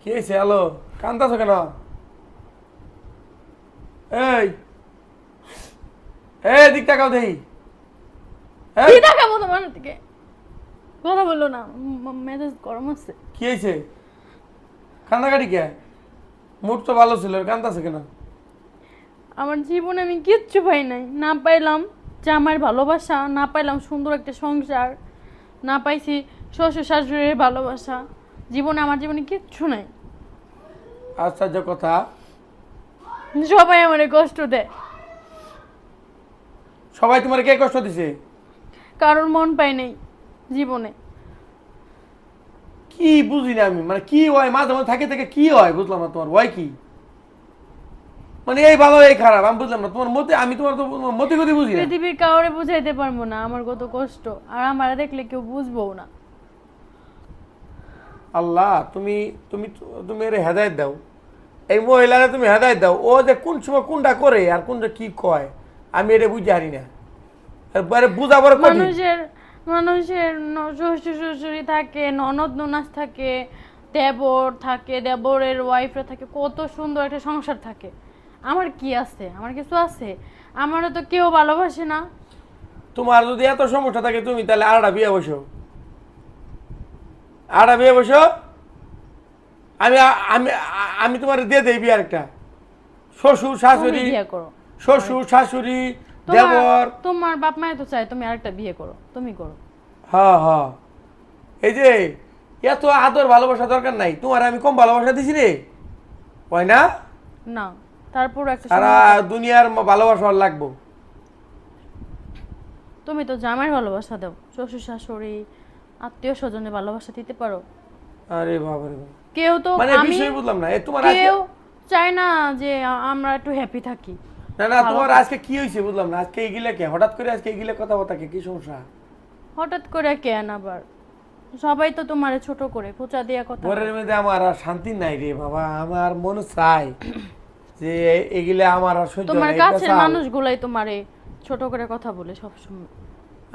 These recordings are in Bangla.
কি হয়েছে? হ্যালো, কান্দাছো কেন? এই এই দিক তাকাও দেই। কি দেখাবো তোমার দিকে? কথা বললো না, মেজাজ গরম আছে। কি হয়েছে? কান্দাকাটি কে? মুড তো ভালো ছিল, কান্দাছো কেন? আমার জীবনে আমি কিচ্ছু পাই নাই, না পাইলাম জামার ভালোবাসা, না পাইলাম সুন্দর একটা সংসার, না পাইছি শ্বশুর শাশুড়ির ভালোবাসা। আমার জীবনে কিচ্ছু নাই। আশ্চর্য কথা। সবাই আমারে কষ্ট দেয়, সবাই তোমার কে কষ্ট দিছে? কারোর মন পাই নাই জীবনে। কি বুঝি না আমি, মানে কি হয় মাঝে মাঝে থাকে থেকে কি হয় বুঝলাম না, তোমার হয় কি? মানে এই ভালো এই খারাপ আমি বুঝলাম না তোমার মতে, আমি তোমার তো মতে গতি বুঝি না। পৃথিবীর কাউরে বুঝাইতে পারবো না আমার কত কষ্ট, আর আমার দেখলে কেউ বুঝবো না। আল্লাহ, তুমি তুমি তুমি এর হেদায়েত দাও, এই মহিলারে তুমি হেদায়েত দাও। ও যে কোন সময় কোনটা করে আর কোনটা কি কয় আমি এটা বুঝতে পারি না। এবারে বুঝা বড় কঠিন। মানুষের মানুষের শ্বশুর শ্বশুরি থাকে, ননদ ননাস থাকে, দেবর থাকে, দেবরের ওয়াইফরা থাকে, কত সুন্দর একটা সংসার থাকে। আমার কি আছে? আমার কিছু আছে? আমারও তো কেউ ভালোবাসে না। তোমার যদি এত সমস্যা থাকে তুমি তাহলে আরেকটা বিয়ে বসো, আরেকটা বিয়ে বসো। আমি আমি আমি তোমার দিয়ে দেই বিয়ে আরেকটা। শ্বশুর তুমি শাশুড়ি, বিয়ে করো। শ্বশুর শাশুড়ি তোমার দেবর। তোমার বাপ মায়ে তো চায় তুমি আরেকটা বিয়ে করো, তুমি করো। হ্যাঁ হ্যাঁ, এই যে এত আদর ভালোবাসা দরকার নাই তোমার, আমি কম ভালোবাসা দিছি রে, হয় না? না, তারপর একটা সারা সময় দুনিয়ার ভালোবাসা আর লাগবো। তুমি তো জামাইয়ের ভালোবাসা দাও, শ্বশুর শাশুড়ি আত্মীয় স্বজনের ভালোবাসা দিতে পারো। আরে বাবা রে বাবা, কেউ তো মানে আমি বিষয় বুঝলাম না। তোমার কেউ চায় না যে আমরা একটু হ্যাপি থাকি। না না, ভালো তোমার থাকি। আজকে কি হয়েছে বুঝলাম না। আজকে এগুলা কে হঠাৎ করে আজকে এগুলা কথা বলতা কে? কি সমস্যা? হঠাৎ করে কেন আবার? সবাই তো তোমারে ছোট করে খোঁচা দিয়া কথা বলে। ঘরের মধ্যে আমার আর শান্তি নাই রে বাবা। আমার মনে চাই যে এগুলা আমার আর সহ্য তোমার হয় না। এই কাছের পেশাল, মানুষগুলাই তোমারে ছোট করে কথা বলে সবসময়।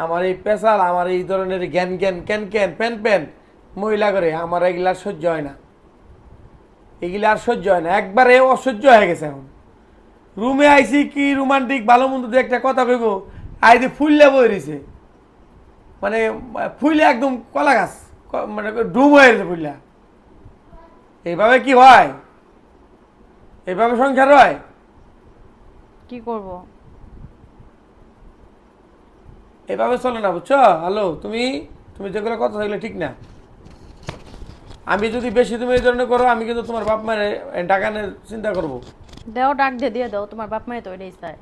আমার এই পেশাল, আমার এই ধরনের জ্ঞান জ্ঞান ক্যান ক্যান প্যান প্যান মহিলা করে আমার এগুলা আর সহ্য হয় না। এগুলা আর সহ্য হয় না, একবারে অসহ্য হয়ে গেছে এখন। রুমে আইছি কি রোমান্টিক ভালো মন্দ দু একটা কথা কইব, আইদি ফুললে বই রয়েছে, মানে ফুলে একদম কলা গাছ, মানে ডুম হয়ে গেছে ফুললা। এইভাবে কি হয়? এইভাবে সংসার হয়? কি করব? এভাবে চলে না, বুঝছো? হ্যালো, তুমি তুমি যেগুলো কথা সেগুলো ঠিক না। আমি যদি বেশি তুমি এই ধরনের করো, আমি কিন্তু তোমার বাপ মায়ের ডাকানের চিন্তা করবো। দেও, ডাক দিয়ে দাও, তোমার বাপ মায়ে তো এটাই চায়।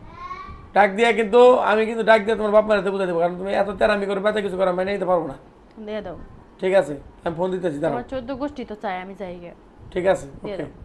ডাক দিয়া কিন্তু আমি কিন্তু ডাক দিয়ে তোমার বাপ মায়ের বুঝাই দেবো, কারণ তুমি এত তেরামি করে বাতে কিছু করো মেনে নিতে পারবো না। দিয়ে দাও। ঠিক আছে, আমি ফোন দিতেছি, দাঁড়াও। তোমার 14 গোষ্ঠী তো চায় আমি যাই গে। ঠিক আছে, দিয়ে ওকে। দাও।